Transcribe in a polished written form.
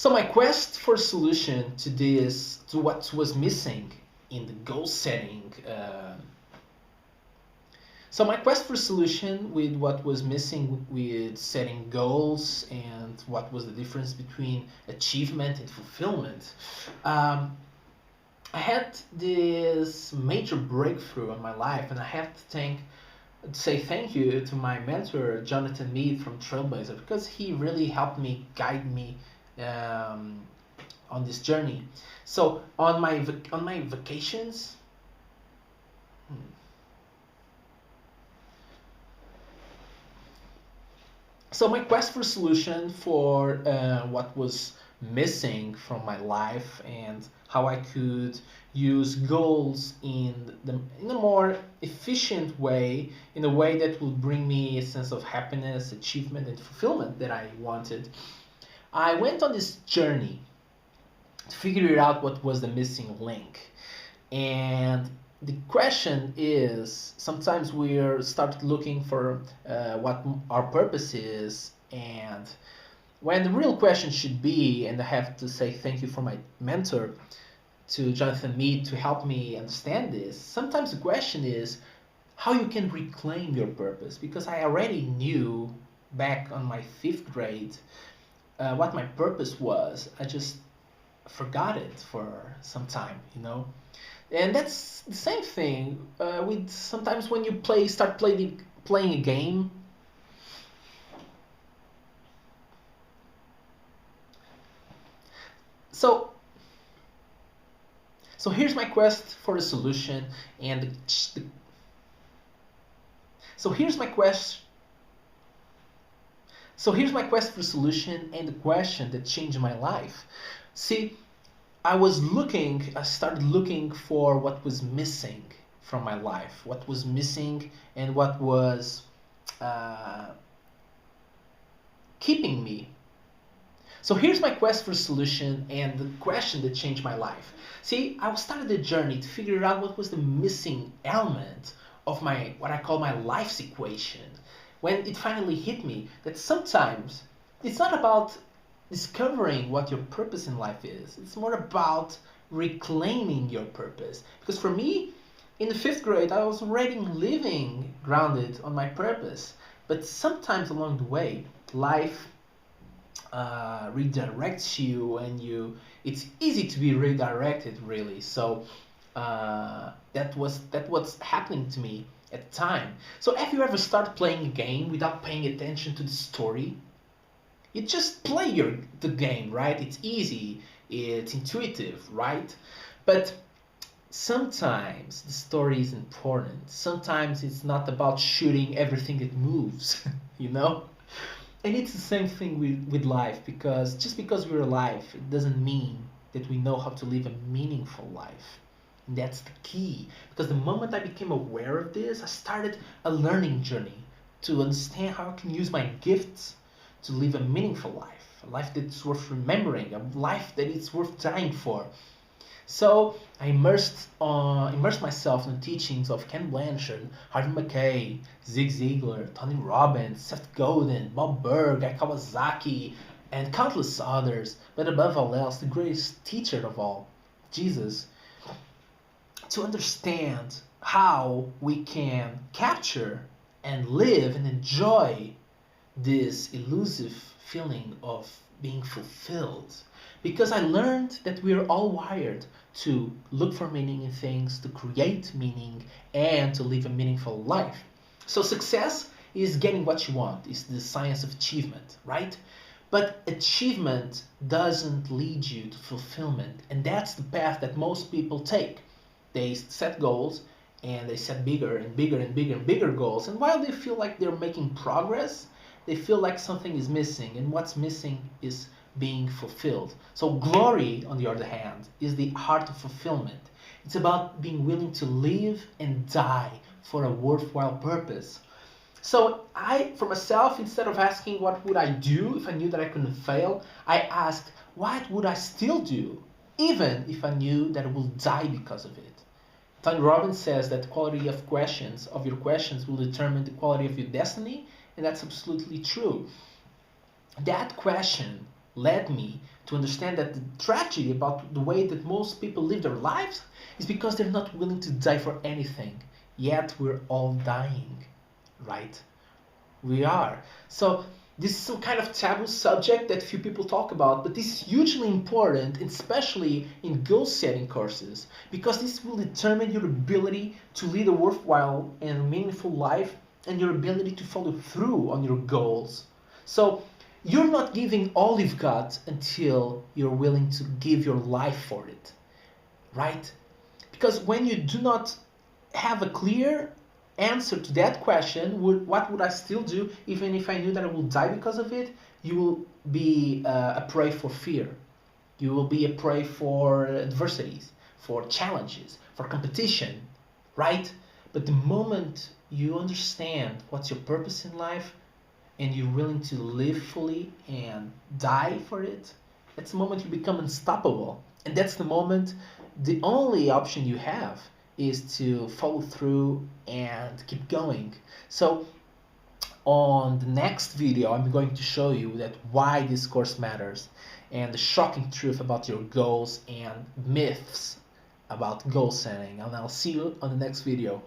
So my quest for solution to this, to what was missing in the goal setting. So my quest for solution with what was missing with setting goals and what was the difference between achievement and fulfillment. Um, I had this major breakthrough in my life, and I have to say thank you to my mentor Jonathan Mead from Trailblazer, because he really helped me guide me um, on this journey. So on my vacations, hmm, so my quest for solution for what was missing from my life and how I could use goals in a more efficient way, in a way that would bring me a sense of happiness, achievement, and fulfillment that I wanted. I went on this journey to figure out what was the missing link. And the question is, sometimes we start looking for what our purpose is, and when the real question should be, and I have to say thank you for my mentor, to Jonathan Mead, to help me understand this. Sometimes the question is how you can reclaim your purpose, because I already knew back on my fifth grade what my purpose was. I just forgot it for some time, you know. And that's the same thing with sometimes when you start playing a game. So so here's my quest for a solution, and so here's my quest. So here's my quest for solution and the question that changed my life. See, I started looking for what was missing from my life, what was missing and what was uh, keeping me. So here's my quest for solution and the question that changed my life. See, I started the journey to figure out what was the missing element of my, what I call my life's equation. When it finally hit me that sometimes it's not about discovering what your purpose in life is. It's more about reclaiming your purpose. Because for me, in the fifth grade, I was already living grounded on my purpose. But sometimes along the way, life redirects you, and it's easy to be redirected, really. So that what's happening to me at the time. So have you ever started playing a game without paying attention to the story? You just play the game, right? It's easy, it's intuitive, right? But sometimes the story is important. Sometimes it's not about shooting everything that moves, you know? And it's the same thing with life, because just because we're alive, it doesn't mean that we know how to live a meaningful life. And that's the key. Because the moment I became aware of this, I started a learning journey to understand how I can use my gifts to live a meaningful life, a life that's worth remembering, a life that is worth dying for. So I immersed myself in the teachings of Ken Blanchard, Harvey Mackay, Zig Ziglar, Tony Robbins, Seth Godin, Bob Burg, Guy Kawasaki, and countless others, but above all else, the greatest teacher of all, Jesus, to understand how we can capture and live and enjoy this elusive feeling of being fulfilled. Because I learned that we are all wired to look for meaning in things, to create meaning, and to live a meaningful life. So success is getting what you want, is the science of achievement, right? But achievement doesn't lead you to fulfillment, and that's the path that most people take. They set goals, and they set bigger and bigger and bigger and bigger goals, and while they feel like they're making progress, they feel like something is missing, and what's missing is being fulfilled. So glory, on the other hand, is the heart of fulfillment. It's about being willing to live and die for a worthwhile purpose. So I, for myself, instead of asking what would I do if I knew that I couldn't fail, I asked what would I still do, even if I knew that I will die because of it. Tony Robbins says that the quality of your questions will determine the quality of your destiny, and that's absolutely true. That question led me to understand that the tragedy about the way that most people live their lives is because they're not willing to die for anything. Yet we're all dying, right? We are. So this is some kind of taboo subject that few people talk about, but this is hugely important, especially in goal setting courses, because this will determine your ability to lead a worthwhile and meaningful life and your ability to follow through on your goals. So you're not giving all you've got until you're willing to give your life for it, right? Because when you do not have a clear answer to that question, what would I still do even if I knew that I will die because of it? You will be a prey for fear. You will be a prey for adversities, for challenges, for competition, right? But the moment you understand what's your purpose in life and you're willing to live fully and die for it, that's the moment you become unstoppable. And that's the moment the only option you have is to follow through and keep going. So on the next video, I'm going to show you that why this course matters and the shocking truth about your goals and myths about goal setting. And I'll see you on the next video.